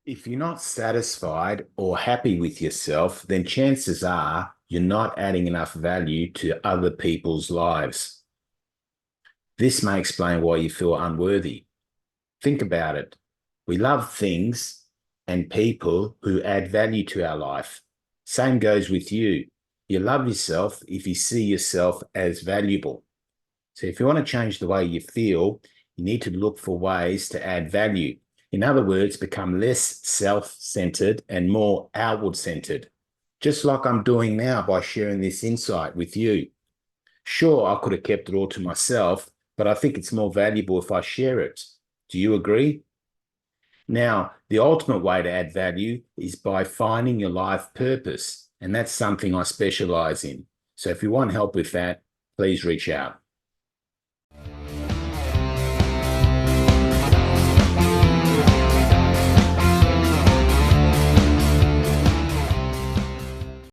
If you're not satisfied or happy with yourself, then chances are you're not adding enough value to other people's lives. This may explain why you feel unworthy. Think about it. We love things and people who add value to our life. Same goes with you. You love yourself if you see yourself as valuable. So if you want to change the way you feel, you need to look for ways to add value. In other words, become less self-centered and more outward-centered, just like I'm doing now by sharing this insight with you. Sure, I could have kept it all to myself, but I think it's more valuable if I share it. Do you agree? Now, the ultimate way to add value is by finding your life purpose, and that's something I specialize in. So if you want help with that, please reach out.